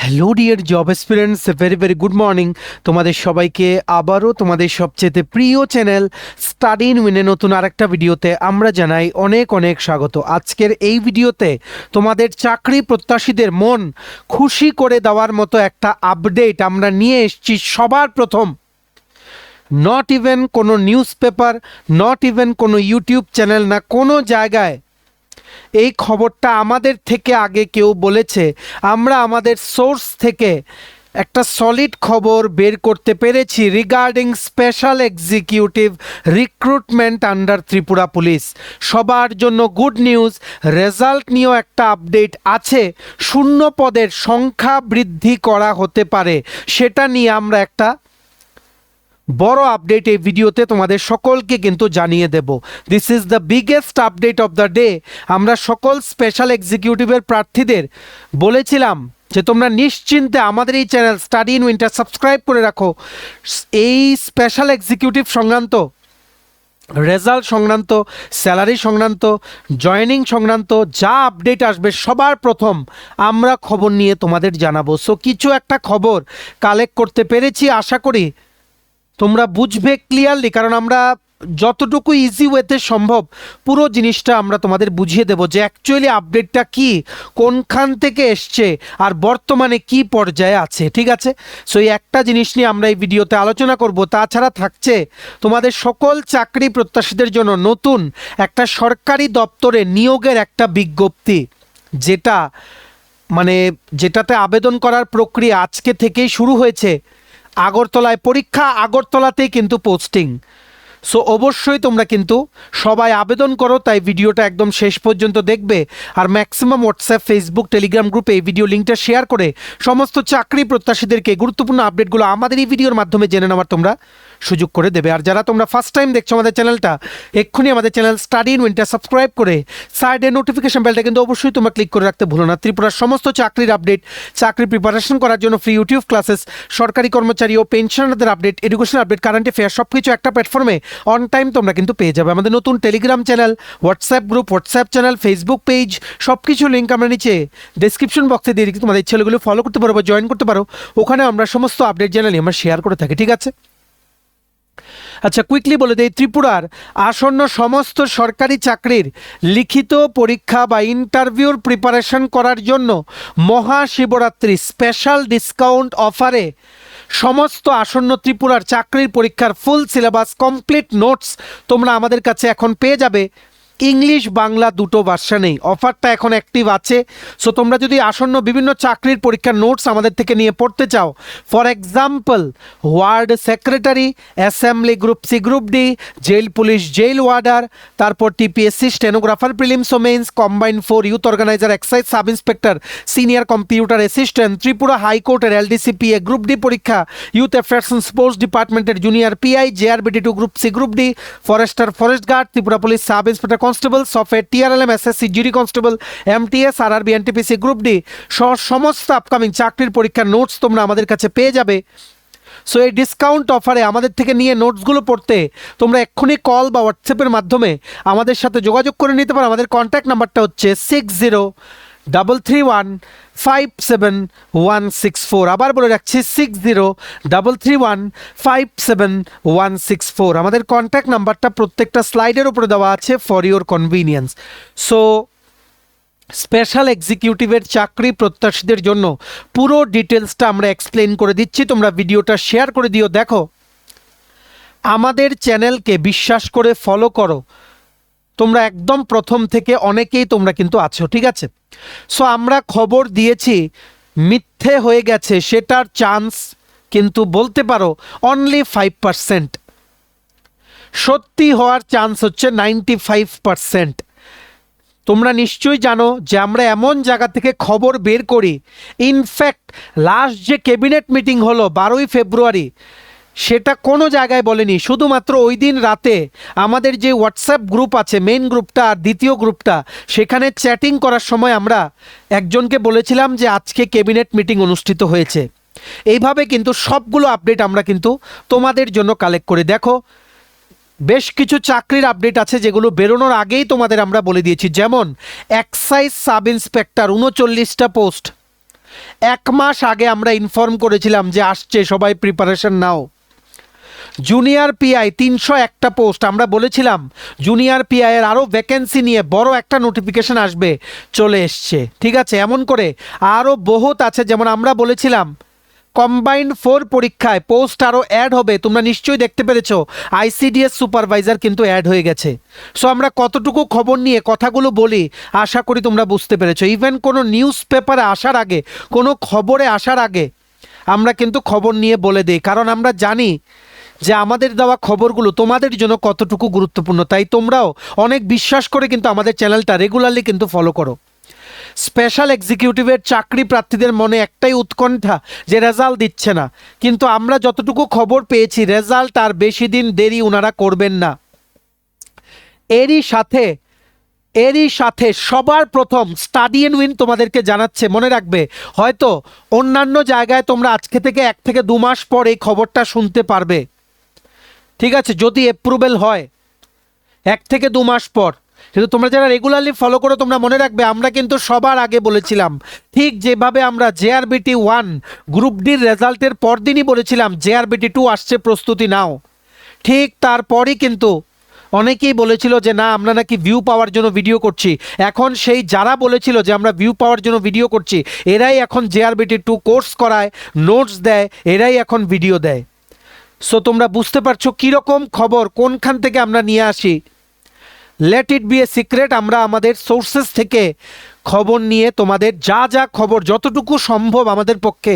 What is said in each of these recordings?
Hello dear job experience, very very good morning তোমাদের সবাইকে। আবারও তোমাদের সবচেয়ে প্রিয় চ্যানেল স্টাডি ইন উইনে নতুন আরেকটা ভিডিওতে আমরা জানাই অনেক অনেক স্বাগত। আজকের এই ভিডিওতে তোমাদের চাকরি প্রত্যাশীদের মন খুশি করে দেওয়ার মতো একটা আপডেট আমরা নিয়ে এসেছি। সবার প্রথম, নট ইভেন কোনো নিউজ পেপার, নট ইভেন কোনো ইউটিউব চ্যানেল, না কোনো জায়গায় এই খবরটা আমাদের থেকে আগে কেউ বলেছে। আমরা আমাদের সোর্স থেকে একটা সলিড খবর বের করতে পেরেছি regarding special executive recruitment under Tripura police. সবার জন্য গুড নিউজ, রেজাল্ট নিয়েও একটা আপডেট আছে। শূন্য পদের সংখ্যা বৃদ্ধি করা হতে পারে, সেটা নিয়ে আমরা একটা বড় আপডেট এই ভিডিওতে তোমাদের সকলকে কিন্তু জানিয়ে দেব। This is the biggest update of the day. আমরা সকল স্পেশাল এক্সিকিউটিভের প্রার্থীদের বলেছিলাম যে তোমরা নিশ্চিন্তে আমাদের এই channel study in winter subscribe করে রাখো। এই স্পেশাল এক্সিকিউটিভ সংক্রান্ত, রেজাল্ট সংক্রান্ত, স্যালারি সংক্রান্ত, জয়েনিং সংক্রান্ত যা আপডেট আসবে সবার প্রথম আমরা খবর নিয়ে তোমাদের জানাবো। সো কিছু একটা খবর কালেক্ট করতে পেরেছি, আশা করি তোমরা বুঝবে ক্লিয়ারলি, কারণ আমরা যতটুকু ইজি ওয়েতে সম্ভব পুরো জিনিসটা আমরা তোমাদের বুঝিয়ে দেব যে অ্যাকচুয়ালি আপডেটটা কি, কোনখান থেকে এসছে আর বর্তমানে কি পর্যায়ে আছে। ঠিক আছে, সো এই একটা জিনিস নিয়ে আমরা এই ভিডিওতে আলোচনা করব। তাছাড়া থাকছে তোমাদের সকল চাকরি প্রত্যাশীদের জন্য নতুন একটা সরকারি দপ্তরে নিয়োগের একটা বিজ্ঞপ্তি, যেটাতে আবেদন করার প্রক্রিয়া আজকে থেকেই শুরু হয়েছে। আগরতলায় পরীক্ষা, আগরতলাতেই কিন্তু পোস্টিং। সো অবশ্যই তোমরা কিন্তু সবাই আবেদন করো, তাই ভিডিওটা একদম শেষ পর্যন্ত দেখবে। আর ম্যাক্সিমাম হোয়াটসঅ্যাপ, ফেসবুক, টেলিগ্রাম গ্রুপে এই ভিডিও লিঙ্কটা শেয়ার করে সমস্ত চাকরি প্রত্যাশীদেরকে গুরুত্বপূর্ণ আপডেটগুলো আমাদের এই ভিডিওর মাধ্যমে জেনে নেওয়ার তোমরা সুযোগ করে দেবে। আর যারা তোমরা ফার্স্ট টাইম দেখছো আমাদের চ্যানেলটা, এক্ষুনি আমাদের channel study in winter subscribe করে সাইডের নোটিফিকেশন বেলটা কিন্তু অবশ্যই তোমরা ক্লিক করে রাখতে ভুলো না। ত্রিপুরার সমস্ত চাকরির আপডেট, চাকরি প্রিপারেশন করার জন্য ফ্রি ইউটিউব ক্লাসেস, সরকারি কর্মচারী ও পেনশনারদের update, education update, current affair সব কিছু একটা প্ল্যাটফর্মে অন টাইম তোমরা কিন্তু পেয়ে যাবে। আমাদের নতুন Telegram channel, WhatsApp group, WhatsApp channel, Facebook page, সব কিছু লিঙ্ক আমরা নিচে ডেসক্রিপশন বক্সে দিয়ে রেখেছি। তোমাদের ছেলেগুলো ফলো করতে পারো বা জয়েন করতে পারো, ওখানে আমরা সমস্ত আপডেট জানালি আমরা শেয়ার করে থাকি। ঠিক আছে, আচ্ছা কুইকলি বলে দেই, ত্রিপুরার আসন্ন সমস্ত সরকারি চাকরির লিখিত পরীক্ষা বা ইন্টারভিউর প্রিপারেশন করার জন্য মহাশিবরাত্রি স্পেশাল ডিসকাউন্ট অফারে সমস্ত আসন্ন ত্রিপুরার চাকরির পরীক্ষার ফুল সিলেবাস, কমপ্লিট নোটস তোমরা আমাদের কাছে এখন পেয়ে যাবে। ইংলিশ বাংলা দুটো ভার্সানেই অফারটা এখন অ্যাক্টিভ আছে। সো তোমরা যদি আসন্ন বিভিন্ন চাকরির পরীক্ষার নোটস আমাদের থেকে নিয়ে পড়তে চাও, for example ward secretary, assembly group C, group D, jail police, jail warder, তারপর টিপিএসসি স্টেনোগ্রাফার, প্রিলিমস ও mains, combined 4, youth organiser, excise sub inspector, senior computer assistant, Tripura হাইকোর্টের এলডিসিপিএ, গ্রুপ ডি পরীক্ষা, ইউথ অ্যাফেয়ার্স অ্যান্ড স্পোর্টস ডিপার্টমেন্টের junior PI, JRBD two group C, group D, forester, forest guard, Tripura police sub inspector constable, software, TRLM, SSC, GD constable, MTS, RRB, NTPC, group D সমস্ত upcoming চাকরির পরীক্ষার notes তোমরা আমাদের কাছে পেয়ে যাবে। সো এই ডিসকাউন্ট অফারে আমাদের থেকে নিয়ে নোটসগুলো পড়তে তোমরা এক্ষুনি কল বা হোয়াটসঅ্যাপের মাধ্যমে আমাদের সাথে যোগাযোগ করে নিতে পারো। আমাদের কন্ট্যাক্ট নাম্বারটা হচ্ছে 6033157164। আবার বলে রাখছি 6033157164। আমাদের কন্ট্যাক্ট নাম্বারটা প্রত্যেকটা স্লাইডের উপরে দেওয়া আছে for your convenience. So special এক্সিকিউটিভের চাকরি প্রত্যাশীদের জন্য পুরো ডিটেলসটা আমরা এক্সপ্লেন করে দিচ্ছি, তোমরা ভিডিওটা শেয়ার করে দিও। দেখো, আমাদের চ্যানেলকে বিশ্বাস করে ফলো করো, তোমরা একদম প্রথম থেকে অনেকেই তোমরা কিন্তু আছো। ঠিক আছে, সো আমরা খবর দিয়েছি মিথ্যে হয়ে গেছে সেটার চান্স কিন্তু বলতে পারো অনলি 5%, সত্যি হওয়ার চান্স হচ্ছে 95%। তোমরা নিশ্চয়ই জানো যে আমরা এমন জায়গা থেকে খবর বের করি, ইনফ্যাক্ট লাস্ট যে ক্যাবিনেট মিটিং হলো 12ই ফেব্রুয়ারি, সেটা কোনো জায়গায় বলেনি। শুধুমাত্র ওই দিন রাতে আমাদের যে হোয়াটসঅ্যাপ গ্রুপ আছে, মেইন গ্রুপটা আর দ্বিতীয় গ্রুপটা, সেখানে চ্যাটিং করার সময় আমরা একজনকে বলেছিলাম যে আজকে ক্যাবিনেট মিটিং অনুষ্ঠিত হয়েছে। এইভাবে কিন্তু সবগুলো আপডেট আমরা কিন্তু তোমাদের জন্য কালেক্ট করি। দেখো, বেশ কিছু চাকরির আপডেট আছে যেগুলো বেরোনোর আগেই তোমাদের আমরা বলে দিয়েছি, যেমন এক্সাইজ সাব ইন্সপেক্টর 39টা পোস্ট, 1 মাস আগে আমরা ইনফর্ম করেছিলাম যে আসছে, সবাই প্রিপারেশন নাও। জুনিয়র পিআই 301টা পোস্ট, আমরা বলেছিলাম জুনিয়র পিআই এর আরও ভ্যাকেন্সি নিয়ে বড় একটা নোটিফিকেশন আসবে, চলে এসছে। ঠিক আছে, এমন করে আরও বহুত আছে, যেমন আমরা বলেছিলাম কম্বাইন্ড 4 পরীক্ষায় পোস্ট আরও অ্যাড হবে। তোমরা নিশ্চয়ই দেখতে পেরেছো আইসিডিএস সুপারভাইজার কিন্তু অ্যাড হয়ে গেছে। সো আমরা কতটুকু খবর নিয়ে কথাগুলো বলি আশা করি তোমরা বুঝতে পেরেছো। ইভেন কোনো নিউজ পেপারে আসার আগে, কোনো খবরে আসার আগে আমরা কিন্তু খবর নিয়ে বলে দিই, কারণ আমরা জানি যে আমাদের দেওয়া খবরগুলো তোমাদের জন্য কতটুকু গুরুত্বপূর্ণ। তাই তোমরাও অনেক বিশ্বাস করে কিন্তু আমাদের চ্যানেলটা রেগুলারলি কিন্তু ফলো করো। স্পেশাল এক্সিকিউটিভের চাকরি প্রার্থীদের মনে একটাই উৎকণ্ঠা যে রেজাল্ট দিচ্ছে না, কিন্তু আমরা যতটুকু খবর পেয়েছি রেজাল্ট আর বেশি দিন দেরি ওনারা করবেন না। এরই সাথে সবার প্রথম স্টাডি এন্ড উইন তোমাদেরকে জানাচ্ছে, মনে রাখবে হয়তো অন্যান্য জায়গায় তোমরা আজকে থেকে 1 থেকে 2 মাস পর এই খবরটা শুনতে পারবে। ঠিক আছে, যদি অ্যাপ্রুভেল হয় 1 থেকে 2 মাস পর। কিন্তু তোমরা যারা রেগুলারলি ফলো করো তোমরা মনে রাখবে আমরা কিন্তু সবার আগে বলেছিলাম, ঠিক যেভাবে আমরা জেআরবিটি 1 গ্রুপ ডির রেজাল্টের পরদিনই বলেছিলাম জেআরবিটি 2 আসছে, প্রস্তুতি নাও। ঠিক তারপরই কিন্তু অনেকেই বলেছিল যে না আমরা নাকি ভিউ পাওয়ার জন্য ভিডিও করছি। এখন সেই যারা বলেছিল যে আমরা ভিউ পাওয়ার জন্য ভিডিও করছি, এরাই এখন জেআরবিটি 2 কোর্স করায়, নোটস দেয়, এরাই এখন ভিডিও দেয়। সো তোমরা বুঝতে পারছো কীরকম খবর কোনখান থেকে আমরা নিয়ে আসি। Let it B a secret, আমরা আমাদের সোর্সেস থেকে খবর নিয়ে তোমাদের যা যা খবর যতটুকু সম্ভব আমাদের পক্ষে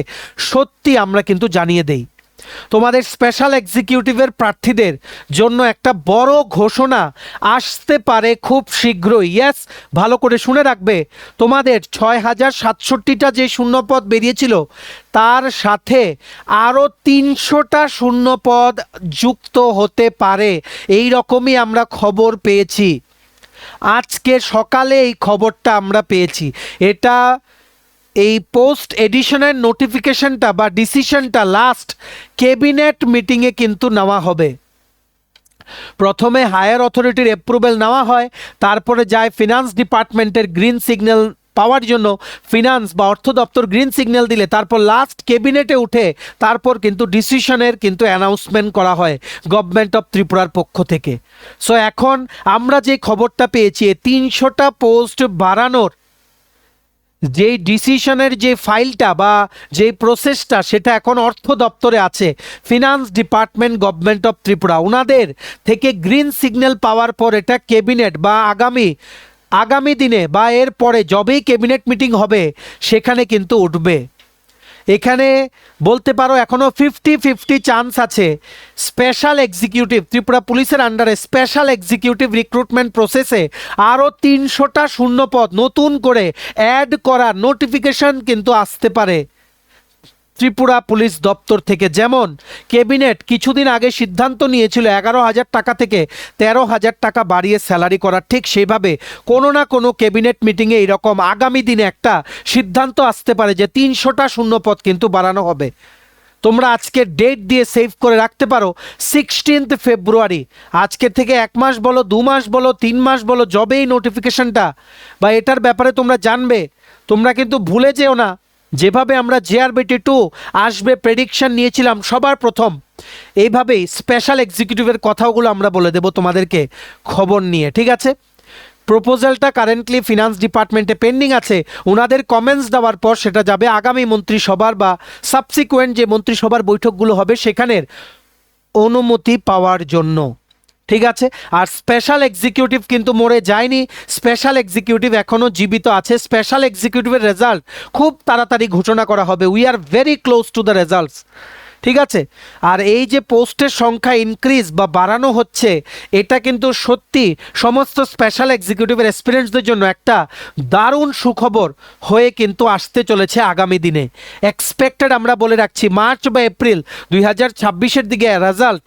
সত্যি আমরা কিন্তু জানিয়ে দেই। তোমাদের স্পেশাল এক্সিকিউটিভের প্রার্থীদের জন্য একটা বড় ঘোষণা আসতে পারে খুব শীঘ্রই। ইয়েস, ভালো করে শুনে রাখবে, তোমাদের 6067টা যে শূন্যপদ বেরিয়েছিল তার সাথে আরও 300টা শূন্যপদ যুক্ত হতে পারে, এই রকমই আমরা খবর পেয়েছি। আজকে সকালে এই খবরটা আমরা পেয়েছি। এটা এই পোস্ট এডিশনের নোটিফিকেশনটা বা ডিসিশনটা লাস্ট ক্যাবিনেট মিটিংয়ে কিন্তু নেওয়া হবে। প্রথমে হায়ার অথরিটির অ্যাপ্রুভেল নেওয়া হয়, তারপরে যায় ফিনান্স ডিপার্টমেন্টের গ্রিন সিগন্যাল পাওয়ার জন্য। ফিনান্স বা অর্থ দপ্তর গ্রিন সিগন্যাল দিলে তারপর লাস্ট ক্যাবিনেটে উঠে তারপর কিন্তু ডিসিশনের কিন্তু অ্যানাউন্সমেন্ট করা হয় গভর্নমেন্ট অফ ত্রিপুরার পক্ষ থেকে। সো এখন আমরা যে খবরটা পেয়েছি 300টা পোস্ট বাড়ানোর যেই ডিসিশনের যে ফাইলটা বা যেই প্রসেসটা সেটা এখন অর্থ দপ্তরে আছে। Finance department government of Tripura ওনাদের থেকে গ্রিন সিগন্যাল পাওয়ার পর এটা ক্যাবিনেট বা আগামী দিনে বা এর পরে যবেই ক্যাবিনেট মিটিং হবে সেখানে কিন্তু উঠবে। এখানে বলতে পারো এখনও 50-50 চান্স আছে স্পেশাল এক্সিকিউটিভ ত্রিপুরা পুলিশের আন্ডারে স্পেশাল এক্সিকিউটিভ রিক্রুটমেন্ট প্রসেসে আরও 300টা শূন্যপদ নতুন করে অ্যাড করার নোটিফিকেশন কিন্তু আসতে পারে ত্রিপুরা পুলিশ দপ্তর থেকে। যেমন ক্যাবিনেট কিছুদিন আগে সিদ্ধান্ত নিয়েছিল 11,000 টাকা থেকে 13,000 টাকা বাড়িয়ে স্যালারি করার, ঠিক সেইভাবে কোনো না কোনো ক্যাবিনেট মিটিংয়ে এরকম আগামী দিনে একটা সিদ্ধান্ত আসতে পারে যে 300টা শূন্যপদ কিন্তু বাড়ানো হবে। তোমরা আজকে ডেট দিয়ে সেভ করে রাখতে পারো 16 ফেব্রুয়ারি। আজকের থেকে 1 মাস বলো, 2 মাস বলো, 3 মাস বলো, যবে এই নোটিফিকেশনটা বা এটার ব্যাপারে তোমরা জানবে, তোমরা কিন্তু ভুলে যেও না যেভাবে আমরা জেআরবিটি 2 আসবে প্রেডিকশন নিয়েছিলাম সবার প্রথম, এইভাবেই স্পেশাল এক্সিকিউটিভের কথাগুলো আমরা বলে দেব তোমাদেরকে খবর নিয়ে। ঠিক আছে, প্রপোজালটা কারেন্টলি ফিনান্স ডিপার্টমেন্টে পেন্ডিং আছে। ওনাদের কমেন্টস দেওয়ার পর সেটা যাবে আগামী মন্ত্রিসভার বা সাবসিকুয়েন্ট যে মন্ত্রিসভার বৈঠকগুলো হবে সেখানের অনুমতি পাওয়ার জন্য। ঠিক আছে, আর স্পেশাল এক্সিকিউটিভ কিন্তু মরে যায়নি, স্পেশাল এক্সিকিউটিভ এখনও জীবিত আছে। স্পেশাল এক্সিকিউটিভের রেজাল্ট খুব তাড়াতাড়ি ঘোষণা করা হবে। We are very close to the results. ঠিক আছে, আর এই যে পোস্টের সংখ্যা ইনক্রিজ বা বাড়ানো হচ্ছে এটা কিন্তু সত্যি সমস্ত স্পেশাল এক্সিকিউটিভের এক্সপিরিয়েন্সদের জন্য একটা দারুণ সুখবর হয়ে কিন্তু আসতে চলেছে আগামী দিনে। এক্সপেক্টেড আমরা বলে রাখছি মার্চ বা এপ্রিল 2026-এর দিকে রেজাল্ট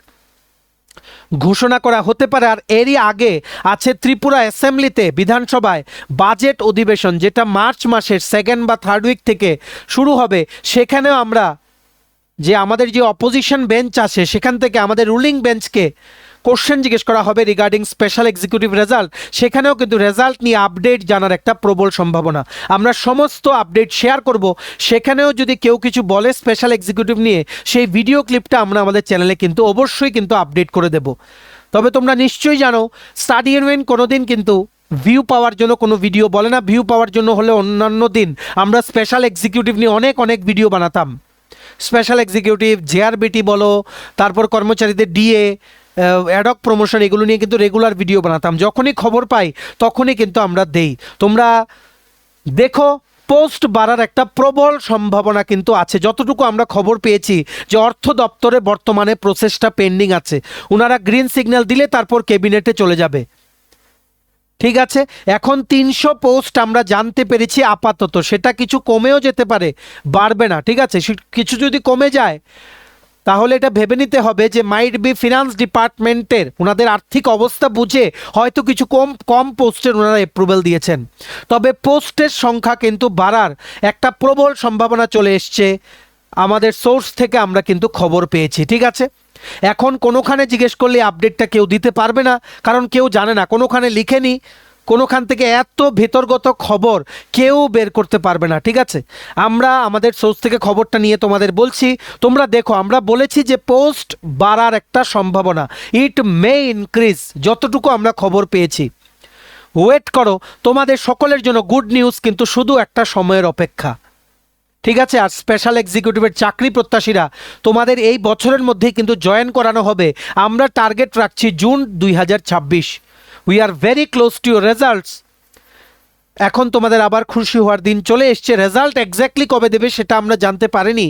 ঘোষণা করা হতে পারে। আর এরই আগে আছে ত্রিপুরা অ্যাসেম্বলিতে বিধানসভায় বাজেট অধিবেশন, যেটা মার্চ মাসের 2nd বা 3rd উইক থেকে শুরু হবে। সেখানেও আমরা যে আমাদের যে অপোজিশন বেঞ্চ আছে সেখান থেকে আমাদের রুলিং বেঞ্চকে কোশ্চেন জিজ্ঞেস করা হবে রিগার্ডিং স্পেশাল এক্সিকিউটিভ রেজাল্ট, সেখানেও কিন্তু রেজাল্ট নিয়ে আপডেট জানার একটা প্রবল সম্ভাবনা। আমরা সমস্ত আপডেট শেয়ার করব, সেখানেও যদি কেউ কিছু বলে স্পেশাল এক্সিকিউটিভ নিয়ে, সেই ভিডিও ক্লিপটা আমরা আমাদের চ্যানেলে কিন্তু অবশ্যই কিন্তু আপডেট করে দেব। তবে তোমরা নিশ্চয়ই জানো স্টাডি ইন ওয়েন কোনোদিন কিন্তু ভিউ পাওয়ার জন্য কোনো ভিডিও বলে না। ভিউ পাওয়ার জন্য হলে অন্যান্য দিন আমরা স্পেশাল এক্সিকিউটিভ নিয়ে অনেক ভিডিও বানাতাম। স্পেশাল এক্সিকিউটিভ, জেআরবিটি বলো, তারপর কর্মচারীদের ডিএ, অ্যাডক প্রমোশন, এগুলো নিয়ে কিন্তু রেগুলার ভিডিও বানাতাম। যখনই খবর পাই তখনই কিন্তু আমরা দেই। তোমরা দেখো পোস্ট বাড়ার একটা প্রবল সম্ভাবনা কিন্তু আছে। যতটুকু আমরা খবর পেয়েছি যে অর্থ দপ্তরে বর্তমানে প্রসেসটা পেন্ডিং আছে, ওনারা গ্রিন সিগন্যাল দিলে তারপর ক্যাবিনেটে চলে যাবে। ঠিক আছে, এখন 300 পোস্ট আমরা জানতে পেরেছি আপাতত, সেটা কিছু কমেও যেতে পারে, বাড়বে না। ঠিক আছে, কিছু যদি কমে যায় তাহলে এটা ভেবে নিতে হবে যে মাইট বি ফিনান্স ডিপার্টমেন্টের ওনাদের আর্থিক অবস্থা বুঝে হয়তো কিছু কম পোস্টের ওনারা অ্যাপ্রুভাল দিয়েছেন। তবে পোস্টের সংখ্যা কিন্তু বাড়ার একটা প্রবল সম্ভাবনা চলে এসছে, আমাদের সোর্স থেকে আমরা কিন্তু খবর পেয়েছি। ঠিক আছে, এখন কোনোখানে জিজ্ঞেস করলে আপডেটটা কেউ দিতে পারবে না, কারণ কেউ জানে না, কোনোখানে লিখেনি, কোনোখান থেকে এত ভেতরগত খবর কেউ বের করতে পারবে না। ঠিক আছে, আমরা আমাদের সোর্স থেকে খবরটা নিয়ে তোমাদের বলছি। তোমরা দেখো, আমরা বলেছি যে পোস্ট বাড়ার একটা সম্ভাবনা, ইট মে ইনক্রিজ, যতটুকু আমরা খবর পেয়েছি। ওয়েট করো, তোমাদের সকলের জন্য গুড নিউজ কিন্তু শুধু একটা সময়ের অপেক্ষা। ঠিক আছে, আর স্পেশাল এক্সিকিউটিভের চাকরি প্রত্যাশীরা তোমাদের এই বছরের মধ্যেই কিন্তু জয়েন করানো হবে। আমরা টার্গেট রাখছি June 2026। We are very close to your results. এখন তোমাদের আবার খুশি হওয়ার দিন চলে এসছে। রেজাল্ট এক্স্যাক্টলি কবে দেবে সেটা আমরা জানতে পারিনি,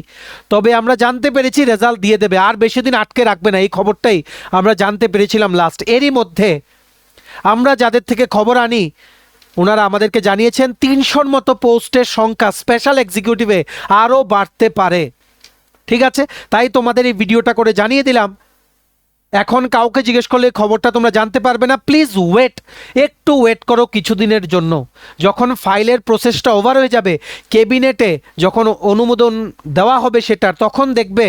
তবে আমরা জানতে পেরেছি রেজাল্ট দিয়ে দেবে, আর বেশি দিন আটকে রাখবে না, এই খবরটাই আমরা জানতে পেরেছিলাম লাস্ট। এরই মধ্যে আমরা যাদের থেকে খবর আনি ওনারা আমাদেরকে জানিয়েছেন 300-র মতো পোস্টের সংখ্যা স্পেশাল এক্সিকিউটিভে আরও বাড়তে পারে। ঠিক আছে, তাই তোমাদের এই ভিডিওটা করে জানিয়ে দিলাম। এখন কাউকে জিজ্ঞেস করলে খবরটা তোমরা জানতে পারবে না। প্লিজ ওয়েট, একটু ওয়েট করো কিছুদিনের জন্য। যখন ফাইলের প্রসেসটা ওভার হয়ে যাবে, ক্যাবিনেটে যখন অনুমোদন দেওয়া হবে সেটার, তখন দেখবে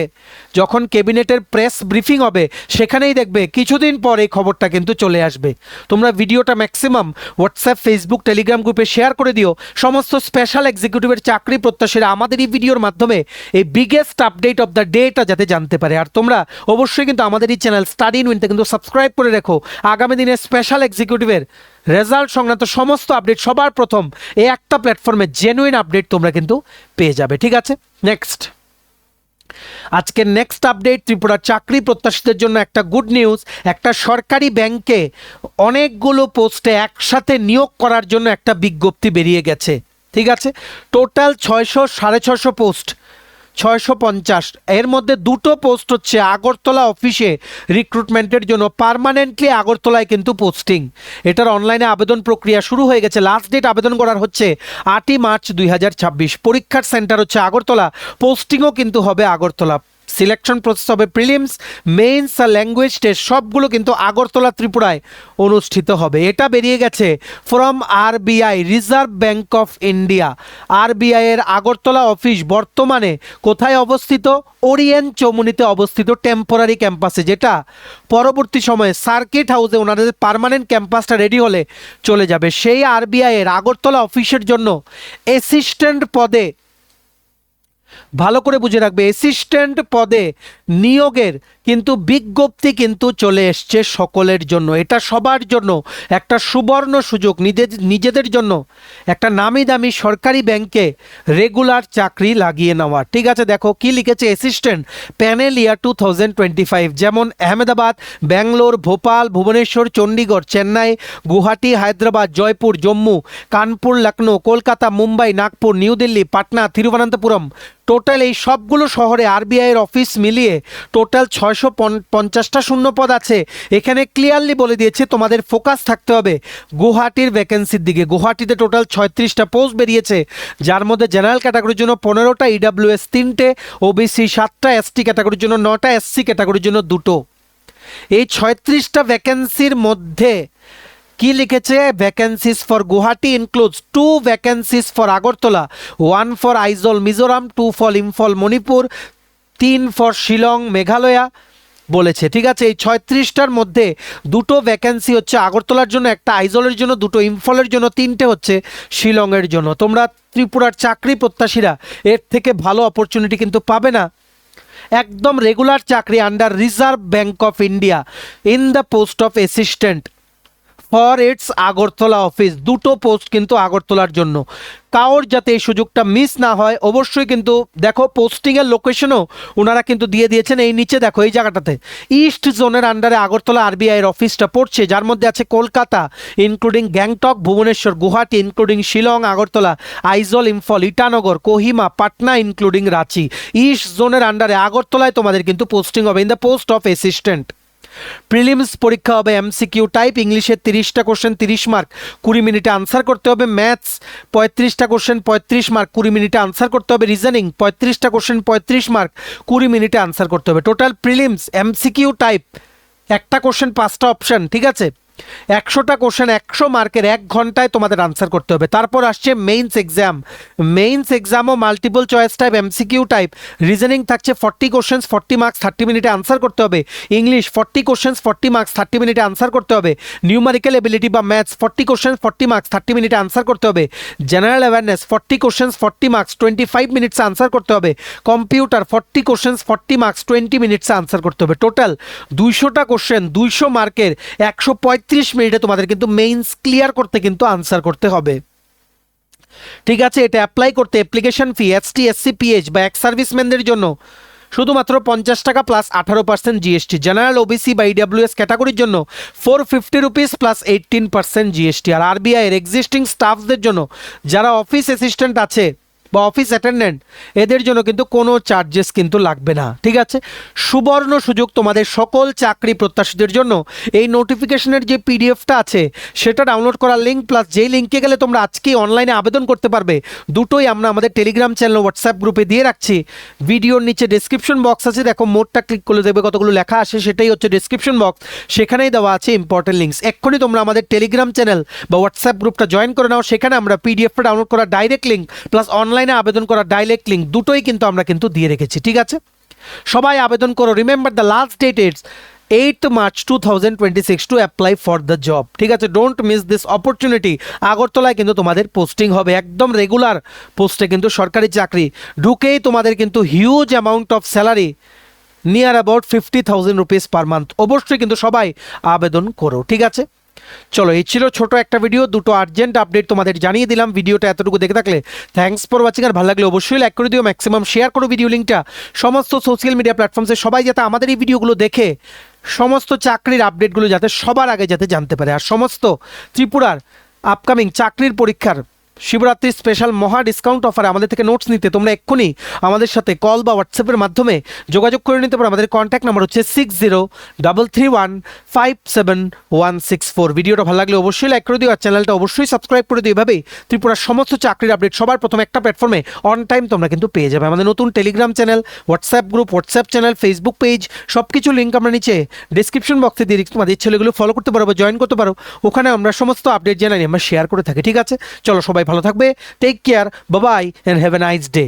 যখন ক্যাবিনেটের প্রেস ব্রিফিং হবে সেখানেই দেখবে কিছুদিন পর এই খবরটা কিন্তু চলে আসবে। তোমরা ভিডিওটা ম্যাক্সিমাম হোয়াটসঅ্যাপ, ফেসবুক, টেলিগ্রাম গ্রুপে শেয়ার করে দিও। সমস্ত স্পেশাল এক্সিকিউটিভের চাকরি প্রত্যাশীরা আমাদের এই ভিডিওর মাধ্যমে এই biggest update of the data যাতে জানতে পারে। আর তোমরা অবশ্যই কিন্তু আমাদের এই চ্যানেল স্টাডি ইন উইনতে কিন্তু সাবস্ক্রাইব করে রেখো। আগামী দিনে স্পেশাল এক্সিকিউটিভের রেজাল্ট সংক্রান্ত সমস্ত আপডেট সবার প্রথম এই একটা প্ল্যাটফর্মে জেনুইন আপডেট তোমরা কিন্তু পেয়ে যাবে। ঠিক আছে, নেক্সট আজকের নেক্সট আপডেট ত্রিপুরার চাকরি প্রত্যাশীদের জন্য একটা গুড নিউজ। একটা সরকারি ব্যাংকে অনেকগুলো পোস্টে একসাথে নিয়োগ করার জন্য একটা বিজ্ঞপ্তি বেরিয়ে গেছে। ঠিক আছে, টোটাল 600-650 পোস্ট, 650। এর মধ্যে দুটো পোস্ট হচ্ছে আগরতলা অফিসে রিক্রুটমেন্টের জন্য, পার্মানেন্টলি আগরতলায় কিন্তু পোস্টিং। এটার অনলাইনে আবেদন প্রক্রিয়া শুরু হয়ে গেছে। লাস্ট ডেট আবেদন করার হচ্ছে 8ই মার্চ 2026। পরীক্ষার সেন্টার হচ্ছে আগরতলা, পোস্টিংও কিন্তু হবে আগরতলা। সিলেকশন প্রসেস হবে প্রিলিমস, মেইনস আর ল্যাঙ্গুয়েজ টেস্ট, সবগুলো কিন্তু আগরতলা ত্রিপুরায় অনুষ্ঠিত হবে। এটা বেরিয়ে গেছে from RBI, reserve bank of India. RBI এর আগরতলা অফিস বর্তমানে কোথায় অবস্থিত? ওরিয়েন্ট চৌমুনিতে অবস্থিত টেম্পোরারি ক্যাম্পাসে, যেটা পরবর্তী সময়ে সার্কিট হাউসে ওনাদের পার্মানেন্ট ক্যাম্পাসটা রেডি হলে চলে যাবে। সেই আরবিআই এর আগরতলা অফিসের জন্য অ্যাসিস্ট্যান্ট পদে, ভালো করে বুঝে রাখবে, অ্যাসিস্ট্যান্ট পদে নিয়োগের কিন্তু বিজ্ঞপ্তি কিন্তু চলে এসছে সকলের জন্য। এটা সবার জন্য একটা সুবর্ণ সুযোগ, নিজেদের জন্য একটা নামি দামি সরকারি ব্যাংকে রেগুলার চাকরি লাগিয়ে নেওয়া। ঠিক আছে, দেখো কি লিখেছে, অ্যাসিস্ট্যান্ট প্যানেল ইয়ার 2025, যেমন আহমেদাবাদ, ব্যাঙ্গালোর, ভোপাল, ভুবনেশ্বর, চণ্ডীগড়, চেন্নাই, গুয়াহাটি, হায়দ্রাবাদ, জয়পুর, জম্মু, কানপুর, লখনৌ, কলকাতা, মুম্বাই, নাগপুর, নিউ দিল্লি, পাটনা, তিরুবনন্তপুরম, টোটাল এই সবগুলো শহরে আরবিআই এর অফিস মিলিয়ে টোটাল 650টা শূন্য পদ আছে। এখানে ক্লিয়ারলি বলে দিয়েছে তোমাদের ফোকাস থাকতে হবে গুয়াহাটির ভ্যাকেন্সির দিকে। গুয়াহাটিতে টোটাল 36টা পোস্ট বেরিয়েছে, যার মধ্যে জেনারেল ক্যাটাগরির জন্য 15টা, ইডাব্লিউএস 3টে, ওবিসি 7টা, এসটি ক্যাটাগরির জন্য 9টা, এসসি ক্যাটাগরির জন্য 2টো। এই 36টা ভ্যাকেন্সির মধ্যে কি লিখেছে, vacancies for Guwahati includes 2 vacancies for Agartala, 1 for Aizawl Mizoram, 2 for Imphal Manipur, 3 for Shillong Meghalaya, বলেছে। ঠিক আছে, এই 36টার মধ্যে দুটো ভ্যাকেন্সি হচ্ছে আগরতলার জন্য, একটা আইজলের জন্য, দুটো ইম্ফলের জন্য, তিনটে হচ্ছে শিলংয়ের জন্য। তোমরা ত্রিপুরার চাকরি প্রত্যাশীরা এর থেকে ভালো অপরচুনিটি কিন্তু পাবে না। একদম রেগুলার চাকরি under reserve bank of India in the post of assistant for its Agartala office. দুটো পোস্ট কিন্তু আগরতলার জন্য, কারোর যাতে এই সুযোগটা মিস না হয় অবশ্যই কিন্তু দেখো পোস্টিংয়ের লোকেশনও ওনারা কিন্তু দিয়ে দিয়েছেন। এই নিচে দেখো এই জায়গাটাতে ইস্ট জোনের আন্ডারে আগরতলা আরবিআইয়ের অফিসটা পড়ছে, যার মধ্যে আছে Kolkata including Gangtok, Bhubaneswar, Guwahati including Shillong, Agartala, Aizawl, Imphal, Itanagar, Kohima, Patna including Ranchi. East জোনের আন্ডারে আগরতলায় তোমাদের কিন্তু পোস্টিং হবে in the post of assistant. Prelims পরীক্ষা হবে এমসিকিউ টাইপ, ইংলিশে 30টা কোশ্চেন 30 মার্ক 20 মিনিটে আনসার করতে হবে, ম্যাথস 35টা কোশ্চেন 35 মার্ক 20 মিনিটে আনসার করতে হবে, রিজনিং 35টা কোশ্চেন 35 মার্ক 20 মিনিটে আনসার করতে হবে। টোটাল প্রিলিমস এমসিকিউ টাইপ, একটা কোশ্চেন 5টা অপশন, ঠিক আছে, 100টা কোশ্চেন 100 মার্কের 1 ঘন্টায় তোমাদের আনসার করতে হবে। তারপর আসছে মেইনস এক্সাম, মেইনস এক্সামও multiple choice type, MCQ type, reasoning থাকছে 40 কোশ্চেন্স 40 মার্কস 30 মিনিটে আনসার করতে হবে, ইংলিশ 40 কোশ্চেন্স 40 মার্কস 30 মিনিটে আনসার করতে হবে, নিউমারিক্যাল এবিলিটি বা ম্যাথস 40 কোশ্চেন্স 40 মার্কস 30 মিনিটে আনসার করতে হবে, জেনারেল অ্যাওয়ারনেস 40 কোশ্চেন্স 40 মার্কস 25 মিনিটসে আনসার করতে হবে, কম্পিউটার 40 কোশ্চেন্স 40 মার্কস 20 মিনিটসে আনসার করতে হবে। টোটাল 200টা কোশ্চেন 200 মার্কের 135 মিনিটে তোমাদের কিন্তু মেইনস ক্লিয়ার করতে কিন্তু আনসার করতে হবে। ঠিক আছে, এটা অ্যাপ্লাই করতে application fee ST SC pH বা এক্স সার্ভিসম্যানদের জন্য শুধুমাত্র 50 টাকা প্লাস 18% জিএসটি, জেনারেল ওবিসি বা ইডাব্লিউএস ক্যাটাগরির জন্য 450 রুপিস প্লাস 18% জিএসটি। আর আরবিআই এর এক্সিস্টিং স্টাফদের জন্য যারা অফিস অ্যাসিস্ট্যান্ট আছে বা অফিস অ্যাটেন্ডেন্ট এদের জন্য কিন্তু কোনো চার্জেস কিন্তু লাগবে না। ঠিক আছে, সুবর্ণ সুযোগ তোমাদের সকল চাকরি প্রত্যাশীদের জন্য। এই নোটিফিকেশনের যে পিডিএফটা আছে সেটা ডাউনলোড করার লিঙ্ক প্লাস যেই লিঙ্কে গেলে তোমরা আজকেই অনলাইনে আবেদন করতে পারবে, দুটোই আমরা আমাদের টেলিগ্রাম চ্যানেল হোয়াটসঅ্যাপ গ্রুপে দিয়ে রাখছি। ভিডিওর নিচে ডেসক্রিপশন বক্স আছে, দেখো মোডটা ক্লিক করলে দেখবে কতগুলো লেখা আসে, সেটাই হচ্ছে ডেসক্রিপশন বক্স, সেখানেই দেওয়া আছে ইম্পর্টেন্ট লিঙ্কস। এক্ষুনি তোমরা আমাদের টেলিগ্রাম চ্যানেল বা হোয়াটসঅ্যাপ গ্রুপটা জয়েন করে নাও, সেখানে আমরা পিডিএফটা ডাউনলোড করার ডাইরেক্ট লিঙ্ক প্লাস অনলাইনে আবেদন করার ডাইরেক্ট লিঙ্ক দুটোই কিন্তু আমরা কিন্তু দিয়ে রেখেছি। ঠিক আছে, সবাই আবেদন করো। Remember the last date is 8 March 2026 to apply for the job. ঠিক আছে, ডোন্ট মিস দিস অপরচুনিটি। আগরতলায় কিন্তু তোমাদের পোস্টিং হবে একদম রেগুলার পোস্টে, কিন্তু সরকারি চাকরি ঢুকেই তোমাদের কিন্তু huge amount of salary, near about 50,000 rupees per month. অবশ্যই কিন্তু সবাই আবেদন করো। ঠিক আছে, চলো এই ছিল ছোট একটা ভিডিও, দুটো আর্জেন্ট আপডেট তোমাদের জানিয়ে দিলাম। ভিডিওটা এতটুকু দেখে থাকলে থ্যাঙ্কস ফর ওয়াচিং। আর ভালো লাগলে অবশ্যই লাইক করে দিও, ম্যাক্সিমাম শেয়ার করো ভিডিও লিঙ্কটা সমস্ত সোশ্যাল মিডিয়া প্ল্যাটফর্মসে, সবাই যাতে আমাদের এই ভিডিওগুলো দেখে সমস্ত চাকরির আপডেটগুলো যাতে সবার আগে যাতে জানতে পারে। আর সমস্ত ত্রিপুরার আপকামিং চাকরির পরীক্ষার শিবরাত্রি স্পেশাল মহা ডিসকাউন্ট অফারে আমাদের থেকে নোটস নিতে তোমরা এক্ষুনি আমাদের সাথে কল বা হোয়াটসঅ্যাপের মাধ্যমে যোগাযোগ করে নিতে পারো। আমাদের কন্ট্যাক্ট নাম্বার হচ্ছে 6033157164। ভিডিওটা ভালো লাগলে অবশ্যই লাইক করে দিও, আর চ্যানেলটা অবশ্যই সাবস্ক্রাইব করে দিও। এভাবেই ত্রিপুরার সমস্ত চাকরির আপডেট সবার প্রথমে একটা প্ল্যাটফর্মে অন টাইম তোমরা কিন্তু পেয়ে যাবে। আমাদের নতুন Telegram channel, WhatsApp group, WhatsApp channel, Facebook page, সব কিছু লিঙ্ক আমরা নিচে ডিসক্রিপশন বক্সে দিয়ে দিচ্ছি, তোমাদের ছেলেগুলো ফলো করতে পারো বা জয়েন করতে পারো। ওখানে আমরা সমস্ত আপডেট জানাই, আমরা শেয়ার করে থাকি। ঠিক আছে, চলো সবাই ভালো থাকবে, take care, bye bye, and have a nice day.